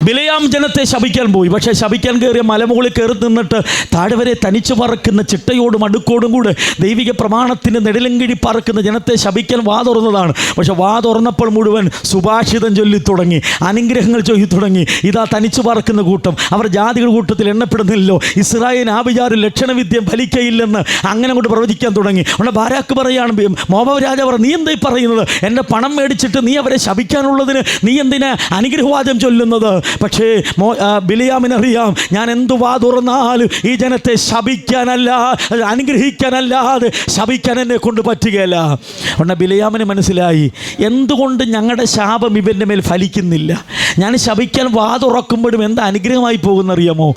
ബിലെയാം ജനത്തെ ശപിക്കാൻ പോയി. പക്ഷേ ശപിക്കാൻ കയറിയ മലമുകളിൽ കയറി നിന്നിട്ട് താഴെ വരെ തനിച്ചു പറക്കുന്ന ചിട്ടയോടും അടുക്കോടും കൂടെ ദൈവിക പ്രമാണത്തിൻ്റെ നെടിലങ്കിടി പറക്കുന്ന ജനത്തെ ശപിക്കാൻ വാ തുറന്നതാണ്. പക്ഷെ വാ തുറന്നപ്പോൾ മുഴുവൻ സുഭാഷിതം ചൊല്ലി തുടങ്ങി, അനുഗ്രഹങ്ങൾ ചൊല്ലി തുടങ്ങി. ഇതാ തനിച്ചു പറക്കുന്ന കൂട്ടം, അവർ ജാതികൾ കൂട്ടത്തിൽ എണ്ണപ്പെടുന്നില്ലല്ലോ, ഇസ്രായേൽ ആഭിചാരം ലക്ഷണവിദ്യം ഫലിക്കയില്ലെന്ന് അങ്ങനെ കൊണ്ട് പ്രവചിക്കാൻ തുടങ്ങി. അവിടെ ബാരാക്ക് പറയാണ്, മോവാബ് രാജാവ് നീ എന്തായി പറയുന്നത്? എൻ്റെ പണം മേടിച്ചിട്ട് നീ അവരെ ശപിക്കാനുള്ളതിന് നീ എന്തിനാ അനുഗ്രഹവാദം ചൊല്ലുന്നത്? പക്ഷേ ബിലെയാമിനറിയാം, ഞാൻ എന്തു വാ തുറന്നാലും ഈ ജനത്തെ ശപിക്കാനല്ല, അനുഗ്രഹിക്കാനല്ലാതെ ശപിക്കാൻ എന്നെ കൊണ്ട് പറ്റുകയില്ല. അതുകൊണ്ട് ബിലെയാമിന് മനസ്സിലായി, എന്തുകൊണ്ട് ഞങ്ങളുടെ ശാപം ഇവൻ്റെ മേൽ ഫലിക്കുന്നില്ല? ഞാൻ ശപിക്കാൻ വാ തുറക്കുമ്പോഴും എന്താ അനുഗ്രഹമായി പോകുന്നറിയാമോ?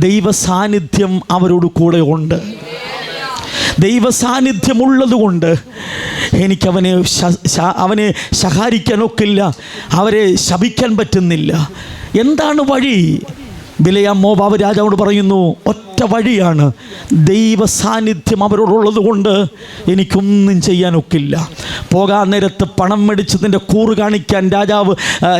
ദൈവ സാന്നിധ്യം അവരോട് കൂടെ ഉണ്ട്. ദൈവ സാന്നിധ്യമുള്ളത് കൊണ്ട് അവനെ ശകാരിക്കാനൊക്കില്ല, അവരെ ശപിക്കാൻ പറ്റുന്നില്ല. എന്താണ് വഴി? ബിലെയാം മോവാബ് രാജാവോട് പറയുന്നു, ഒറ്റ വഴിയാണ്, ദൈവ സാന്നിധ്യം അവരോടുള്ളത് കൊണ്ട് എനിക്കൊന്നും ചെയ്യാനൊക്കില്ല. പോകാൻ നേരത്ത് പണം മേടിച്ചതിൻ്റെ കൂറ് കാണിക്കാൻ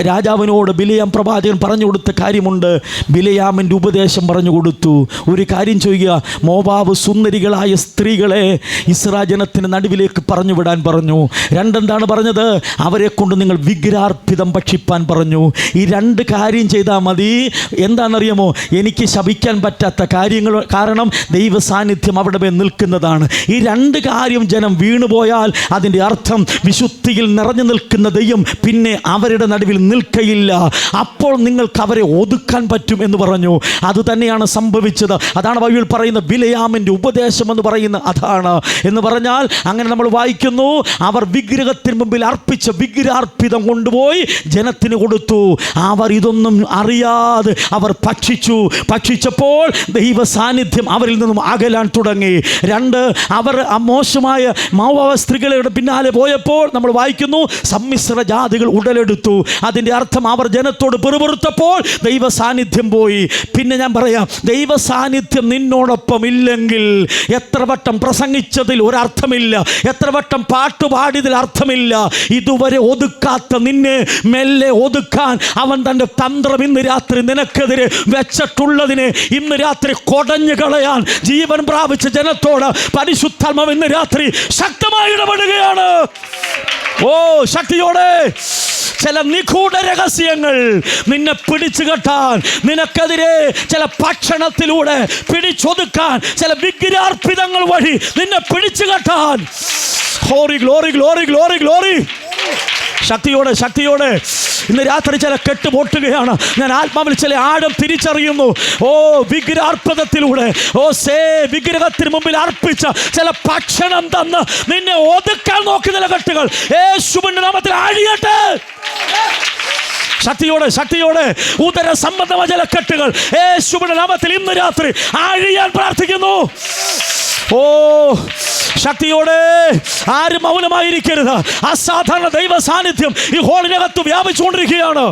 രാജാവിനോട് ബിലെയാം പ്രവാചകൻ പറഞ്ഞു കൊടുത്ത കാര്യമുണ്ട്. ബിലെയാമിൻ്റെ ഉപദേശം പറഞ്ഞു കൊടുത്തു. ഒരു കാര്യം ചെയ്യുക, മോവാബ് സുന്ദരികളായ സ്ത്രീകളെ ഇസ്രായേൽ ജനത്തിന് നടുവിലേക്ക് പറഞ്ഞു വിടാൻ പറഞ്ഞു. രണ്ടെന്താണ് പറഞ്ഞത്? അവരെ കൊണ്ട് നിങ്ങൾ വിഗ്രഹാർപ്പിതം ഭക്ഷിപ്പാൻ പറഞ്ഞു. ഈ രണ്ട് കാര്യം ചെയ്താൽ മതി. എന്താണെന്നറിയാമോ? എനിക്ക് ശപിക്കാൻ പറ്റാത്ത കാര്യങ്ങൾ, കാരണം ദൈവ സാന്നിധ്യം അവിടെ മേൽ നിൽക്കുന്നതാണ്. ഈ രണ്ട് കാര്യം ജനം വീണുപോയാൽ അതിൻ്റെ അർത്ഥം വിശുദ്ധിയിൽ നിറഞ്ഞു നിൽക്കുന്ന ദൈവം പിന്നെ അവരുടെ നടുവിൽ നിൽക്കയില്ല. അപ്പോൾ നിങ്ങൾക്ക് അവരെ ഒതുക്കാൻ പറ്റും എന്ന് പറഞ്ഞു. അതുതന്നെയാണ് സംഭവിച്ചത്. അതാണ് ബൈബിൾ പറയുന്ന ബിലെയാമിൻ്റെ ഉപദേശം എന്ന് പറയുന്നത് അതാണ്. എന്ന് പറഞ്ഞാൽ അങ്ങനെ നമ്മൾ വായിക്കുന്നു, അവർ വിഗ്രഹത്തിന് മുമ്പിൽ അർപ്പിച്ച വിഗ്രഹാർപ്പിതം കൊണ്ടുപോയി ജനത്തിന് കൊടുത്തു. അവർ ഇതൊന്നും അറിയാതെ അവർ ഭക്ഷിച്ചപ്പോൾ ദൈവ സാന്നിധ്യം അവരിൽ നിന്നും അകലാൻ തുടങ്ങി. രണ്ട്, അവർ ആ മോശമായ മോവാബ് സ്ത്രീകളുടെ പിന്നാലെ പോയപ്പോൾ നമ്മൾ വായിക്കുന്നു, സമ്മിശ്ര ജാതികൾ ഉടലെടുത്തു. അതിൻ്റെ അർത്ഥം അവർ ജനത്തോട് പിറുപിറുത്തപ്പോൾ ദൈവ സാന്നിധ്യം പോയി. പിന്നെ ഞാൻ പറയാം, ദൈവ സാന്നിധ്യം നിന്നോടൊപ്പം ഇല്ലെങ്കിൽ എത്ര വട്ടം പ്രസംഗിച്ചതിൽ ഒരർത്ഥമില്ല, എത്ര വട്ടം പാട്ടുപാടിയതിൽ അർത്ഥമില്ല. ഇതുവരെ ഒതുക്കാത്ത നിന്നെ മെല്ലെ ഒതുക്കാൻ അവൻ തൻ്റെ തന്ത്രം ഇന്ന് രാത്രി നിനക്കെതിരെ വെച്ചിട്ടുള്ളതിനെ ഇന്ന് രാത്രി കൊടഞ്ഞു കളയാൻ ജീവൻ പ്രാപിച്ച ജനത്തോട് പരിശുദ്ധാത്മാവ് ഇന്ന് രാത്രി ശക്തമായി ഇടപെടുകയാണ്. ഓ ശക്തിയോടെ ചില നിഗൂഢ രഹസ്യങ്ങൾ നിന്നെ പിടിച്ചു കെട്ടാൻ, നിനക്കെതിരെ ചില ഭക്ഷണത്തിലൂടെ പിടിച്ചൊതുക്കാൻ, ചില വിഗ്രഹാർപ്പിതങ്ങൾ വഴി നിന്നെ പിടിച്ചു കെട്ടാൻ. Glory glory glory glory glory. ശക്തിയോടെ ഇന്ന് രാത്രി ചില കെട്ട് പൊട്ടുകയാണ്. ഞാൻ ആത്മാവിൽ ചില ആഴം തിരിച്ചറിയുന്നു. ഓ വിഗ്രഹാർപ്പണത്തിലൂടെ, വിഗ്രഹത്തിന് മുമ്പിൽ അർപ്പിച്ച ചില ഭക്ഷണം തന്ന് നിന്നെ ഒതുക്കാൻ നോക്കി ചില കെട്ടുകൾ യേശുവിന്റെ നാമത്തിൽ അഴിയട്ടെ. ശക്തിയോടെ ഉദര സംബന്ധമായ ചില കെട്ടുകൾ യേശുവിന്റെ നാമത്തിൽ ഇന്ന് രാത്രി അഴിയാൻ പ്രാർത്ഥിക്കുന്നു. ഓ ശക്തിയോടെ ആരും മൗനമായിരിക്കരുത്. അസാധാരണ ദൈവ സാന്നിധ്യം ഈ ഹോളിനകത്ത് വ്യാപിച്ചുകൊണ്ടിരിക്കുകയാണ്.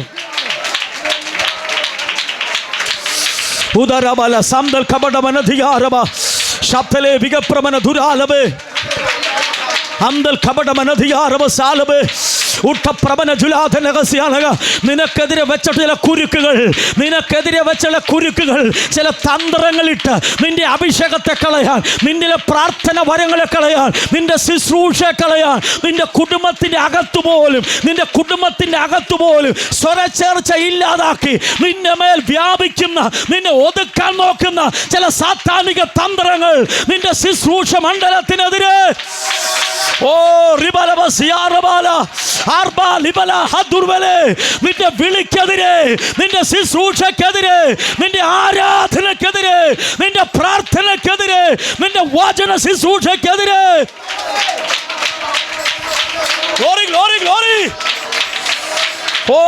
ഉദരബല സംദൽ കപടമനധികാരബ ശബ്ദലേ വികപ്രമന ദുരാലബേ അന്തൽ കപടമനധികാരബ സാലബേ നിനക്കെതിരെ വെച്ച ചില കുരുക്കുകൾ, ചില തന്ത്രങ്ങളിട്ട് നിന്റെ അഭിഷേകത്തെ കളയാൻ, നിന്റെ പ്രാർത്ഥന വരങ്ങളെ കളയാൻ, നിന്റെ ശുശ്രൂഷ കളയാൻ, നിന്റെ കുടുംബത്തിന്റെ അകത്തുപോലും സ്വരച്ചേർച്ച ഇല്ലാതാക്കി നിന്റെ മേൽ വ്യാപിക്കുന്ന, നിന്നെ ഒതുക്കാൻ നോക്കുന്ന ചില സാത്താനിക തന്ത്രങ്ങൾ നിന്റെ ശുശ്രൂഷ മണ്ഡലത്തിനെതിരെ, ഓ നിന്റെ വിളിക്കെതിരെ, നിന്റെ ശുശ്രൂഷക്കെതിരെ, നിന്റെ ആരാധനക്കെതിരെ, നിന്റെ പ്രാർത്ഥനക്കെതിരെ, നിന്റെ വചന ശുശ്രൂഷക്കെതിരെ, ഓ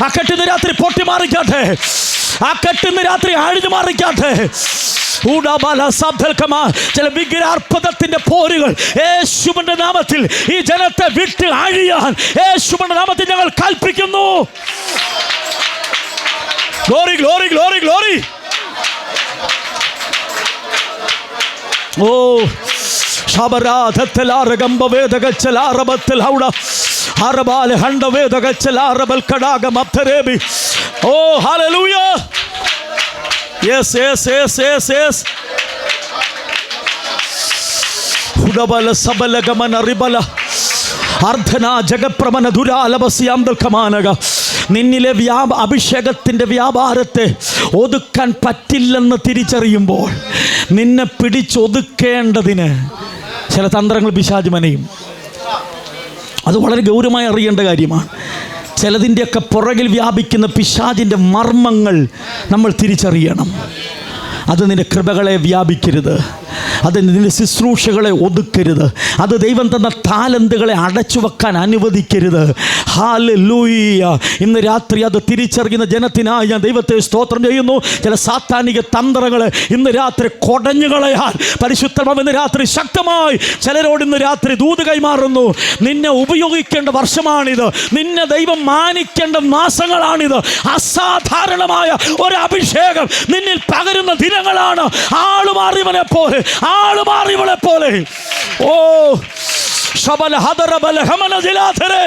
ആ കെട്ടിന്ന് രാത്രി പൊട്ടി മാറിക്കാട്ടെ, ആ കെട്ടിന്ന് രാത്രി അഴിഞ്ഞു മാറിക്കാട്ടെ. ചില വിഗ്രഹാർപ്പണത്തിന്റെ പോരുകൾ യേശുവിന്റെ നാമത്തിൽ ഈ ജനത്തെ വിട്ട് അഴിയാൻ യേശുവിന്റെ നാമത്തിൽ ഞങ്ങൾ കൽപ്പിക്കുന്നു. Glory glory glory glory. Oh Oh, hallelujah. Yes. Hudabala sabala gamana ribala ardhana jagapramana duralabasiyamdal kamanaga. നിന്നിലെ അഭിഷേകത്തിൻ്റെ വ്യാപാരത്തെ ഒതുക്കാൻ പറ്റില്ലെന്ന് തിരിച്ചറിയുമ്പോൾ നിന്നെ പിടിച്ചൊതുക്കേണ്ടതിന് ചില തന്ത്രങ്ങൾ പിശാച് മെനയും. അത് വളരെ ഗൗരവമായി അറിയേണ്ട കാര്യമാണ്. ചിലതിൻ്റെയൊക്കെ പുറകിൽ വ്യാപിക്കുന്ന പിശാചിൻ്റെ മർമ്മങ്ങൾ നമ്മൾ തിരിച്ചറിയണം. അത് നിന്റെ കൃപകളെ വ്യാപിക്കരുത്, അത് നിന്റെ ശുശ്രൂഷകളെ ഒതുക്കരുത്, അത് ദൈവം തന്ന താലന്തുകളെ അടച്ചു വെക്കാൻ അനുവദിക്കരുത്. ഹല്ലേലൂയ. ഇന്ന് രാത്രി അത് തിരിച്ചറിയുന്ന ജനത്തിനായി ഞാൻ ദൈവത്തെ സ്തോത്രം ചെയ്യുന്നു. ചില സാത്താനിക തന്ത്രങ്ങൾ ഇന്ന് രാത്രി കൊടഞ്ഞുകളയാൽ പരിശുദ്ധമാം ഇന്ന് രാത്രി ശക്തമായി ചിലരോട് ഇന്ന് രാത്രി ദൂത് കൈമാറുന്നു. നിന്നെ ഉപയോഗിക്കേണ്ട വർഷമാണിത്, നിന്നെ ദൈവം മാനിക്കേണ്ട മാസങ്ങളാണിത്. അസാധാരണമായ ഒരു അഭിഷേകം നിന്നിൽ പകരുന്ന ദിനങ്ങളാണ്. ആളുമാറിയവനെ പോലെ, ആളുമാറിയവളെ പോലെ. ഓ ശബല ഹദറ ബല ഹമന ജിലാധരെ.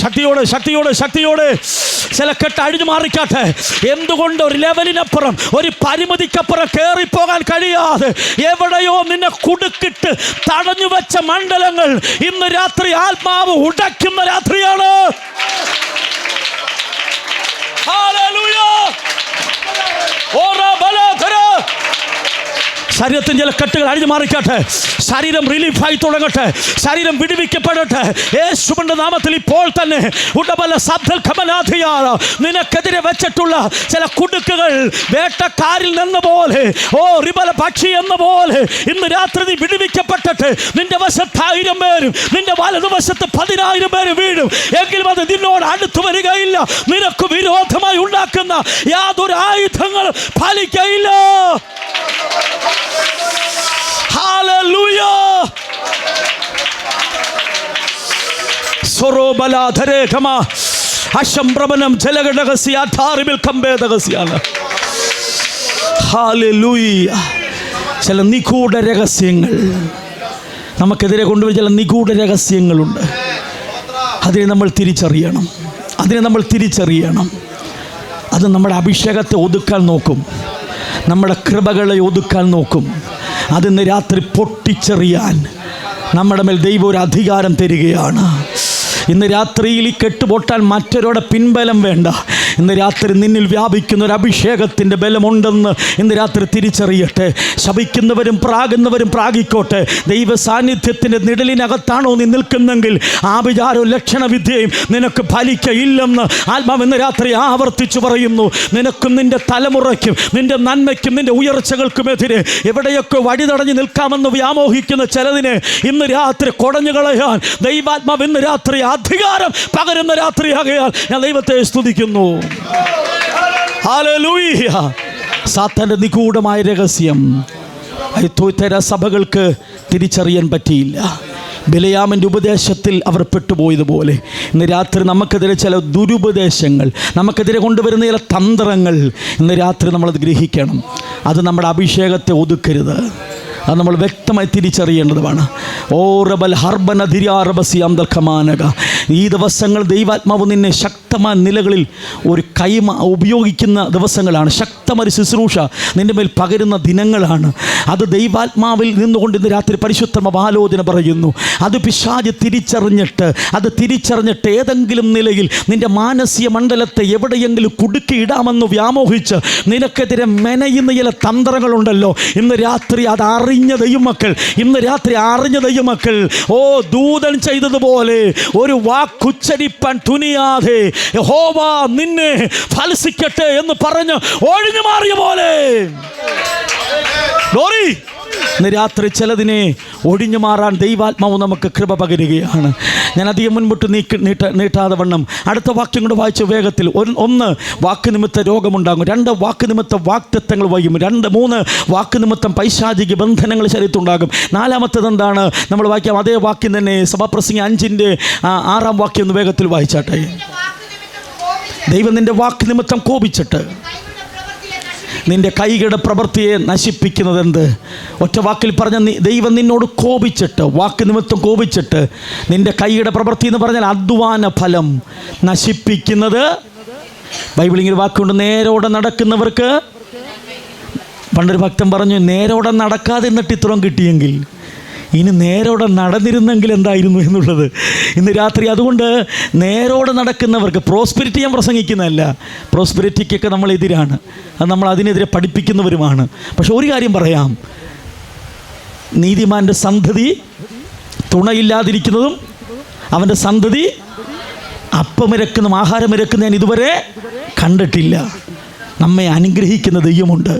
ശക്തിയോടെ ചില കെട്ട് അഴിഞ്ഞു മാറിക്കാട്ടെ. എന്തുകൊണ്ട് ഒരു ലെവലിനപ്പുറം, ഒരു പരിമിതിക്കപ്പുറം കയറിപ്പോകാൻ കഴിയാതെ എവിടെയോ നിന്നെ കുടുക്കിട്ട് തടഞ്ഞു വെച്ച മണ്ഡലങ്ങൾ ഇന്ന് രാത്രി ആത്മാവ് ഉടയ്ക്കുന്ന രാത്രിയാണ്. ഹല്ലേലൂയ. ഓറാ ബലധര. ശരീരത്തിന് ചില കെട്ടുകൾ അഴിഞ്ഞു മാറിക്കട്ടെ. ശരീരം റിലീഫായി തുടങ്ങട്ടെ, ശരീരം വിടുവിക്കപ്പെടട്ടെ യേശുവിന്റെ നാമത്തിൽ ഇപ്പോൾ തന്നെ. നിനക്കെതിരെ വെച്ചിട്ടുള്ള ചില കുടുക്കുകൾ വേട്ടക്കാരിൽ നിന്ന പോലെ, ഓ റിബല പക്ഷി എന്ന പോലെ ഇന്ന് രാത്രി നീ വിടുവിക്കപ്പെട്ടിട്ട് നിന്റെ വശത്ത് 1000 പേരും നിന്റെ വലതുവശത്ത് 10,000 പേരും വീഴും. എങ്കിലും അത് നിന്നോട് അടുത്തു വരികയില്ല. നിനക്ക് വിരോധമായി ഉണ്ടാക്കുന്ന യാതൊരു ആയുധങ്ങൾ ഫലിക്കയില്ല. Hallelujah. Sorobalaadhare kama ashambраbanam jalagadagasiya tharibil kambedagasiya. Hallelujah. ചില നിഗൂഢ രഹസ്യങ്ങൾ നമുക്കെതിരെ കൊണ്ടുപോയി ചില നിഗൂഢ രഹസ്യങ്ങളുണ്ട്. അതിനെ നമ്മൾ തിരിച്ചറിയണം. അത് നമ്മുടെ അഭിഷേകത്തെ ഒതുക്കാൻ നോക്കും, നമ്മുടെ കൃപകളെ ഒതുക്കാൻ നോക്കും. അതിന്ന് രാത്രി പൊട്ടിച്ചെറിയാൻ നമ്മുടെ മേൽ ദൈവം ഒരു അധികാരം തരികയാണ്. ഇന്ന് രാത്രിയിൽ ഈ കെട്ടുപൊട്ടാൻ മറ്റൊരുടെ പിൻബലം വേണ്ട. ഇന്ന് രാത്രി നിന്നിൽ വ്യാപിക്കുന്ന ഒരു അഭിഷേകത്തിൻ്റെ ബലമുണ്ടെന്ന് ഇന്ന് രാത്രി തിരിച്ചറിയട്ടെ. ശപിക്കുന്നവരും പ്രാകുന്നവരും പ്രാകിക്കോട്ടെ. ദൈവ സാന്നിധ്യത്തിൻ്റെ നിഴലിനകത്താണോ നീ നിൽക്കുന്നെങ്കിൽ ആഭിചാരവും ലക്ഷണവിദ്യയും നിനക്ക് ഫലിക്കയില്ലെന്ന് ആത്മാവ് ഇന്ന് രാത്രി ആവർത്തിച്ചു പറയുന്നു. നിനക്കും നിൻ്റെ തലമുറയ്ക്കും നിൻ്റെ നന്മയ്ക്കും നിൻ്റെ ഉയർച്ചകൾക്കുമെതിരെ എവിടെയൊക്കെ വഴി തടഞ്ഞു നിൽക്കാമെന്ന് വ്യാമോഹിക്കുന്ന ചിലതിനെ ഇന്ന് രാത്രി കൊടഞ്ഞു കളയാൻ ദൈവാത്മാവ് ഇന്ന് രാത്രി അധികാരം പകരുന്ന രാത്രിയാകയാൽ ഞാൻ ദൈവത്തെ സ്തുതിക്കുന്നു. ഹല്ലേലൂയ. സാത്താന്റെ നിഗൂഢമായ രഹസ്യം ഇത്തരം സഭകൾക്ക് തിരിച്ചറിയാൻ പറ്റിയില്ല. ബിലയാമിൻ്റെ ഉപദേശത്തിൽ അവർ പെട്ടുപോയതുപോലെ ഇന്ന് രാത്രി നമുക്കെതിരെ ചില ദുരുപദേശങ്ങൾ, നമുക്കെതിരെ കൊണ്ടുവരുന്ന ചില തന്ത്രങ്ങൾ ഇന്ന് രാത്രി നമ്മളത് ഗ്രഹിക്കണം. അത് നമ്മുടെ അഭിഷേകത്തെ ഒതുക്കരുത്. അത് നമ്മൾ വ്യക്തമായി തിരിച്ചറിയേണ്ടതുമാണ്. ഓറബൽ ഹർബനധിരാറബസിയാംദൽ ഖമാനക. ഈ ദിവസങ്ങൾ ദൈവാത്മാവ് നിന്നെ ശക്തമായ നിലകളിൽ ഒരു കൈമ ഉപയോഗിക്കുന്ന ദിവസങ്ങളാണ്. ശക്തമായ ശുശ്രൂഷ നിൻ്റെ മേൽ പകരുന്ന ദിനങ്ങളാണ്. അത് ദൈവാത്മാവിൽ നിന്നുകൊണ്ട് ഇന്ന് രാത്രി പരിശുദ്ധമായ ആലോചന പറയുന്നു. അത് പിശാച് തിരിച്ചറിഞ്ഞിട്ട് ഏതെങ്കിലും നിലയിൽ നിൻ്റെ മാനസിക മണ്ഡലത്തെ എവിടെയെങ്കിലും കുടുക്കിയിടാമെന്ന് വ്യാമോഹിച്ച് നിനക്കെതിരെ മെനയുന്ന ചില തന്ത്രങ്ങളുണ്ടല്ലോ. ഇന്ന് രാത്രി അത് അറിഞ്ഞ ദൈവമക്കൾ ഓ ദൂതൻ ചെയ്തതുപോലെ ഒരു വാക്കുച്ചരിപ്പാൻ തുനിയാതെ യഹോവ നിന്നെ ഫലിക്കട്ടെ എന്ന് പറഞ്ഞ് ഒഴിഞ്ഞു മാറിയ പോലെ ഗ്ലോറി. ഇന്ന് രാത്രി ചിലതിനെ ഒഴിഞ്ഞു മാറാൻ ദൈവാത്മാവ് നമുക്ക് കൃപ പകരുകയാണ്. ഞാൻ അധികം മുൻപോട്ട് നീട്ടാതെ വണ്ണം അടുത്ത വാക്യം കൊണ്ട് വായിച്ച വേഗത്തിൽ. 1 വാക്ക് നിമിത്ത രോഗമുണ്ടാകും, 2 വാക്ക് നിമിത്ത വാക്തത്വങ്ങൾ വൈകും, 3 വാക്ക് നിമിത്തം പൈശാചിക ബന്ധനങ്ങൾ ശരീരത്തുണ്ടാകും. 4-മത്തേത് എന്താണ്? നമ്മൾ വായിക്കാം അതേ വാക്യം തന്നെ, സഭാപ്രസംഗി 5-6 വാക്യം ഒന്ന് വേഗത്തിൽ വായിച്ചാട്ടെ. ദൈവം നിൻ്റെ വാക്ക് നിമിത്തം കോപിച്ചിട്ട് നിൻ്റെ കൈകളുടെ പ്രവൃത്തിയെ നശിപ്പിക്കുന്നത് എന്ത്? ഒറ്റ വാക്കിൽ പറഞ്ഞ ദൈവം നിന്നോട് കോപിച്ചിട്ട്, വാക്ക് നിമിത്തം കോപിച്ചിട്ട്, നിൻ്റെ കൈയുടെ പ്രവൃത്തി എന്ന് പറഞ്ഞാൽ അധ്വാന ഫലം നശിപ്പിക്കുന്നത്. ബൈബിളിങ്ങനെ വാക്കുകൊണ്ട് നേരോടെ നടക്കുന്നവർക്ക്, പണ്ടൊരു ഭക്തൻ പറഞ്ഞു, നേരോടെ നടക്കാതെ എന്നിട്ട് ഇത്രയും കിട്ടിയെങ്കിൽ ഇനി നേരോടെ നടന്നിരുന്നെങ്കിൽ എന്തായിരുന്നു എന്നുള്ളത്. ഇന്ന് രാത്രി അതുകൊണ്ട് നേരോടെ നടക്കുന്നവർക്ക്, പ്രോസ്പെരിറ്റി ഞാൻ പ്രസംഗിക്കുന്നതല്ല, പ്രോസ്പെരിറ്റിക്കൊക്കെ നമ്മൾ എതിരാണ്, അത് നമ്മൾ അതിനെതിരെ പഠിപ്പിക്കുന്നവരുമാണ്. പക്ഷെ ഒരു കാര്യം പറയാം, നീതിമാൻ്റെ സന്തതി തുണയില്ലാതിരിക്കുന്നതും അവൻ്റെ സന്തതി അപ്പമിരക്കുന്നതും ആഹാരമിരക്കുന്ന ഞാൻ ഇതുവരെ കണ്ടിട്ടില്ല. നമ്മെ അനുഗ്രഹിക്കുന്ന ദൈവമുണ്ട്.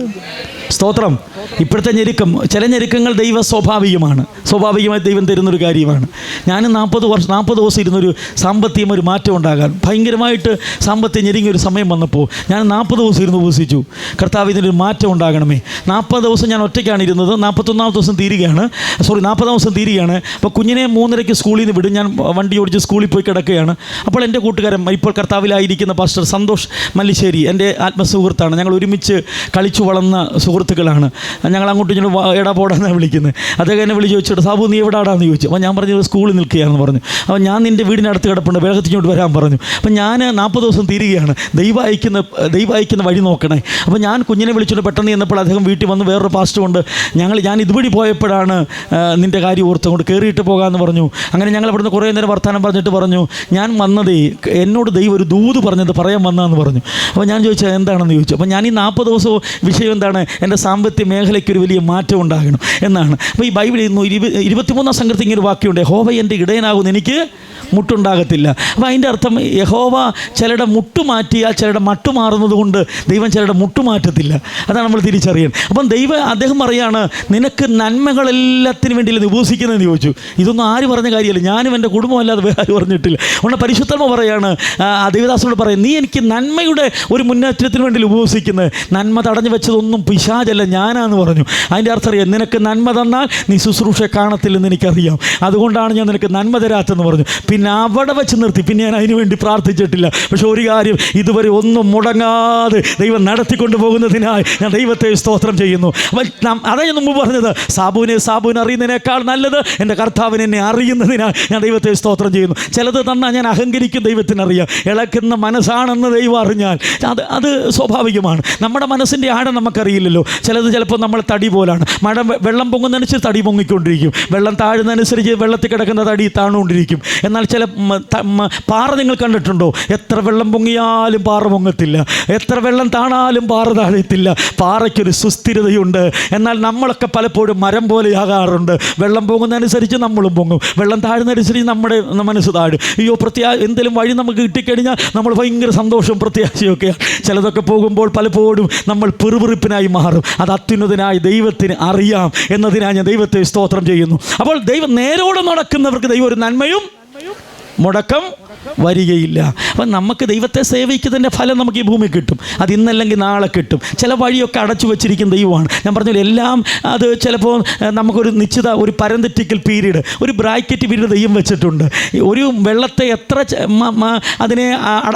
സ്തോത്രം. ഇപ്പോഴത്തെ ഞെരുക്കം, ചില ഞെരുക്കങ്ങൾ ദൈവ സ്വാഭാവികമായി ദൈവം തരുന്നൊരു കാര്യമാണ്. ഞാൻ 40 ദിവസം ഇരുന്നൊരു സാമ്പത്തികം ഒരു മാറ്റം ഉണ്ടാകാൻ ഭയങ്കരമായിട്ട് സാമ്പത്തികം ഞെരുങ്ങിയൊരു സമയം വന്നപ്പോൾ ഞാൻ 40 ദിവസം ഇരുന്ന് ഉപസിച്ചു, കർത്താവ് ഇതിനൊരു മാറ്റം ഉണ്ടാകണമേ. 40 ദിവസം ഞാൻ ഒറ്റയ്ക്കാണ് ഇരുന്നത്. 41 ദിവസം തീരുകയാണ്. 40 ദിവസം തീരുകയാണ്. അപ്പോൾ കുഞ്ഞിനെ 3:30 സ്കൂളിൽ നിന്ന് വിടും. ഞാൻ വണ്ടി ഓടിച്ച് സ്കൂളിൽ പോയി കിടക്കുകയാണ്. അപ്പോൾ എൻ്റെ കൂട്ടുകാരൻ, ഇപ്പോൾ കർത്താവിലായിരിക്കുന്ന പാസ്റ്റർ സന്തോഷ് മല്ലിശ്ശേരി, എൻ്റെ ആത്മസുഹൃത്താണ്. ഞങ്ങൾ ഒരുമിച്ച് കളിച്ചു വളർന്ന സുഹൃത്തുക്കളാണ്. ഞങ്ങൾ അങ്ങോട്ടും ഇങ്ങോട്ടും എടാ പോടാന്നാണ് വിളിക്കുന്നത്. അദ്ദേഹം എന്നെ വിളിച്ച് ചോദിച്ചിട്ട്, സാബു നീ എവിടാടാന്ന് ചോദിച്ചു. അപ്പോൾ ഞാൻ പറഞ്ഞു സ്കൂളിൽ നിൽക്കുകയാണെന്ന് പറഞ്ഞു. അപ്പോൾ ഞാൻ നിൻ്റെ വീടിനടുത്ത് കിടപ്പുണ്ട്, വേഗത്തിങ്ങോട്ട് വരാൻ പറഞ്ഞു. അപ്പോൾ ഞാൻ 40 ദിവസം തീരുകയാണ്. ദൈവം അയക്കുന്ന വഴി നോക്കണേ. അപ്പോൾ ഞാൻ കുഞ്ഞിനെ വിളിച്ചിട്ട് പെട്ടെന്ന് ചെന്നപ്പോൾ അദ്ദേഹം വീട്ടിൽ വന്ന് വേറൊരു പാസ്റ്റർ കൊണ്ട് ഞാൻ ഇതുവഴി പോയപ്പോഴാണ് നിൻ്റെ കാര്യം ഓർത്തുകൊണ്ട് കയറിയിട്ട് പോകാമെന്ന് പറഞ്ഞു. അങ്ങനെ ഞങ്ങൾ ഇവിടുന്ന് കുറേ നേരം വർത്തമാനം പറഞ്ഞിട്ട് പറഞ്ഞു, ഞാൻ വന്നതേ എന്നോട് ദൈവം ഒരു ദൂത് പറഞ്ഞത് പറയാൻ വന്നതെന്ന് പറഞ്ഞു. അപ്പോൾ ഞാൻ ചോദിച്ചാൽ എന്താണെന്ന് ചോദിച്ചു. അപ്പോൾ ഞാൻ ഈ 40 ദിവസവും വിഷയം എന്താണ്, എൻ്റെ സാമ്പത്തിക മേഖലയ്ക്ക് ഒരു വലിയ മാറ്റം ഉണ്ടാകണം എന്നാണ്. അപ്പോൾ ഈ ബൈബിളിൽ 23 സംഘത്തിൽ ഇങ്ങനെ ഒരു വാക്യമുണ്ട്, യഹോവ എൻ്റെ ഇടയനാകുന്നു, എനിക്ക് മുട്ടുണ്ടാകത്തില്ല. അപ്പോൾ അതിൻ്റെ അർത്ഥം യഹോവ ചിലരുടെ മുട്ടുമാറ്റിയാൽ ചിലരുടെ മട്ടുമാറുന്നത് കൊണ്ട് ദൈവം ചിലരുടെ മുട്ടുമാറ്റത്തില്ല. അതാണ് നമ്മൾ തിരിച്ചറിയണം. അപ്പം അദ്ദേഹം പറയാണ്, നിനക്ക് നന്മകളെല്ലാത്തിനും വേണ്ടിയില്ല ഉപസിക്കുന്നതെന്ന് ചോദിച്ചു. ഇതൊന്നും ആര് പറഞ്ഞ കാര്യമല്ല, ഞാനും എൻ്റെ കുടുംബം അല്ലാതെ വേറെ ആരും പറഞ്ഞിട്ടില്ല. അതുകൊണ്ട് പരിശുദ്ധമ പറയാണ്, ദേവദാസനോട് പറയും, നീ എനിക്ക് നന്മയുടെ ഒരു മുന്നേറ്റത്തിന് വേണ്ടി ഉപസിക്കുന്നത്, നന്മ തടഞ്ഞു വെച്ചതൊന്നും പിശാചല്ല ഞാനാന്ന് പറഞ്ഞു. അതിൻ്റെ അർത്ഥം അറിയാം, നിനക്ക് നന്മ തന്നാൽ നീ ശുശ്രൂഷ കാണത്തില്ലെന്ന് എനിക്കറിയാം, അതുകൊണ്ടാണ് ഞാൻ നിനക്ക് നന്മ തരാത്തെന്ന് പറഞ്ഞു. പിന്നെ അവിടെ വെച്ച് നിർത്തി. പിന്നെ ഞാൻ അതിനു വേണ്ടി പ്രാർത്ഥിച്ചിട്ടില്ല. പക്ഷെ ഒരു കാര്യം, ഇതുവരെ ഒന്നും മുടങ്ങാതെ ദൈവം നടത്തിക്കൊണ്ടു പോകുന്നതിനായി ഞാൻ ദൈവത്തെ സ്തോത്രം ചെയ്യുന്നു. അപ്പം അതാ ഞാൻ മുമ്പ് പറഞ്ഞത്, സാബുവിനെ അറിയുന്നതിനേക്കാൾ നല്ലത് എൻ്റെ കർത്താവിനെ എന്നെ അറിയുന്നതിനായി ഞാൻ ദൈവത്തെ സ്തോത്രം ചെയ്യുന്നു. ചിലത് തന്നാൽ ഞാൻ അഹങ്കരിക്കും, ദൈവത്തിനറിയാം. ഇളക്കുന്ന മനസ്സാണെന്ന് ദൈവം അറിഞ്ഞാൽ അത് സ്വാഭാവികമാണ്. നമ്മുടെ മനസ്സിൻ്റെ ആഴം നമുക്കറിയില്ലല്ലോ. ചിലപ്പോൾ നമ്മൾ തടി പോലാണ്. വെള്ളം പൊങ്ങുന്നതനുസരിച്ച് തടി പൊങ്ങിക്കൊണ്ടിരിക്കും, വെള്ളം താഴുന്നതനുസരിച്ച് വെള്ളത്തിൽ കിടക്കുന്ന തടി താണുകൊണ്ടിരിക്കും. എന്നാൽ ചില പാറ നിങ്ങൾ കണ്ടിട്ടുണ്ടോ? എത്ര വെള്ളം പൊങ്ങിയാലും പാറ പൊങ്ങത്തില്ല, എത്ര വെള്ളം താണാലും പാറ താഴത്തില്ല. പാറയ്ക്കൊരു സുസ്ഥിരതയുണ്ട്. എന്നാൽ നമ്മളൊക്കെ പലപ്പോഴും മരം പോലെയാകാറുണ്ട്. വെള്ളം പൊങ്ങുന്നതനുസരിച്ച് നമ്മളും പൊങ്ങും, വെള്ളം താഴുന്നതനുസരിച്ച് നമ്മുടെ മനസ്സ് താഴും. എന്തെങ്കിലും വഴി നമുക്ക് കിട്ടിക്കഴിഞ്ഞാൽ നമ്മൾ ഭയങ്കര സന്തോഷവും പ്രത്യാശയൊക്കെയാണ്. ചിലതൊക്കെ പോകുമ്പോൾ പലപ്പോഴും നമ്മൾ പിറുപിറുപ്പിനായി മാറും. അത് അത്യുന്നതനായി ദൈവത്തിന് അറിയാം എന്നതിനായി ഞാൻ ദൈവത്തെ സ്തോത്രം ചെയ്യുന്നു. അപ്പോൾ ദൈവം നേരോടെ നടക്കുന്നവർക്ക് ദൈവം ഒരു നന്മയും മുടക്കം വരികയില്ല. അപ്പം നമുക്ക് ദൈവത്തെ സേവിക്കുന്നതിൻ്റെ ഫലം നമുക്ക് ഈ ഭൂമി കിട്ടും. അത് ഇന്നല്ലെങ്കിൽ നാളെ കിട്ടും. ചില വഴിയൊക്കെ അടച്ചു വച്ചിരിക്കുന്ന ദൈവമാണ്. ഞാൻ പറഞ്ഞില്ല, എല്ലാം അത് ചിലപ്പോൾ നമുക്കൊരു നിശ്ചിത ഒരു പരന്തറ്റിക്കൽ പീരീഡ്, ഒരു ബ്രാക്കറ്റ് പീരീഡ് ദൈവം വെച്ചിട്ടുണ്ട്. ഒരു വെള്ളത്തെ എത്ര അതിനെ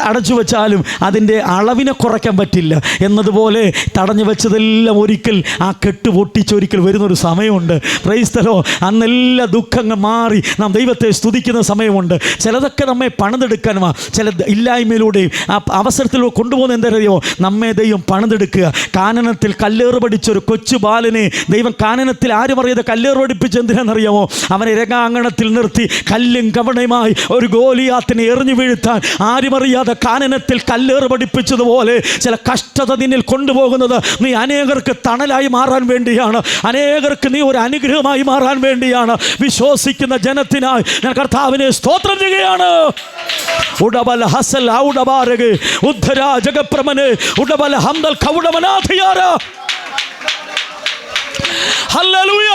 അടച്ചു വെച്ചാലും അതിൻ്റെ അളവിനെ കുറയ്ക്കാൻ പറ്റില്ല എന്നതുപോലെ തടഞ്ഞു വെച്ചതെല്ലാം ഒരിക്കൽ ആ കെട്ട് പൊട്ടിച്ചൊരിക്കൽ വരുന്നൊരു സമയമുണ്ട്. Praise the Lord. അന്നെല്ലാ ദുഃഖങ്ങൾ മാറി നാം ദൈവത്തെ സ്തുതിക്കുന്ന സമയമുണ്ട്. ചിലതൊക്കെ നമ്മെ പണിതെടുക്കാനുമാണ്, ചില ഇല്ലായ്മയിലൂടെയും ആ അവസരത്തിലൂടെ കൊണ്ടുപോകുന്ന എന്തറിയോ, നമ്മെ ദൈവം പണിതെടുക്കുക. കാനനത്തിൽ കല്ലേറ് പഠിച്ചൊരു കൊച്ചു ബാലനെ ദൈവം കാനനത്തിൽ ആരും അറിയാതെ കല്ലേറ് പഠിപ്പിച്ച് എന്തിനാണെന്നറിയാമോ? അവനെ രംഗാങ്കണത്തിൽ നിർത്തി കല്ലും കവണയുമായി ഒരു ഗോലിയാത്തിനെ എറിഞ്ഞു വീഴ്ത്താൻ ആരും അറിയാതെ കാനനത്തിൽ കല്ലേറ് പഠിപ്പിച്ചതുപോലെ ചില കഷ്ടത നിന്നിൽ കൊണ്ടുപോകുന്നത് നീ അനേകർക്ക് തണലായി മാറാൻ വേണ്ടിയാണ്, അനേകർക്ക് നീ ഒരു അനുഗ്രഹമായി മാറാൻ വേണ്ടിയാണ്. വിശ്വസിക്കുന്ന ജനത്തിനായി ഞാൻ കർത്താവിനെ സ്തോത്രം ചെയ്യുകയാണ്. ഉടബല ഹസൽ ഔഡബാരഗെ ഉദ്ധര ജഗപ്രമനെ ഉടബല ഹംദൽ കൗഡമനാഥിയാര. ഹല്ലേലൂയ.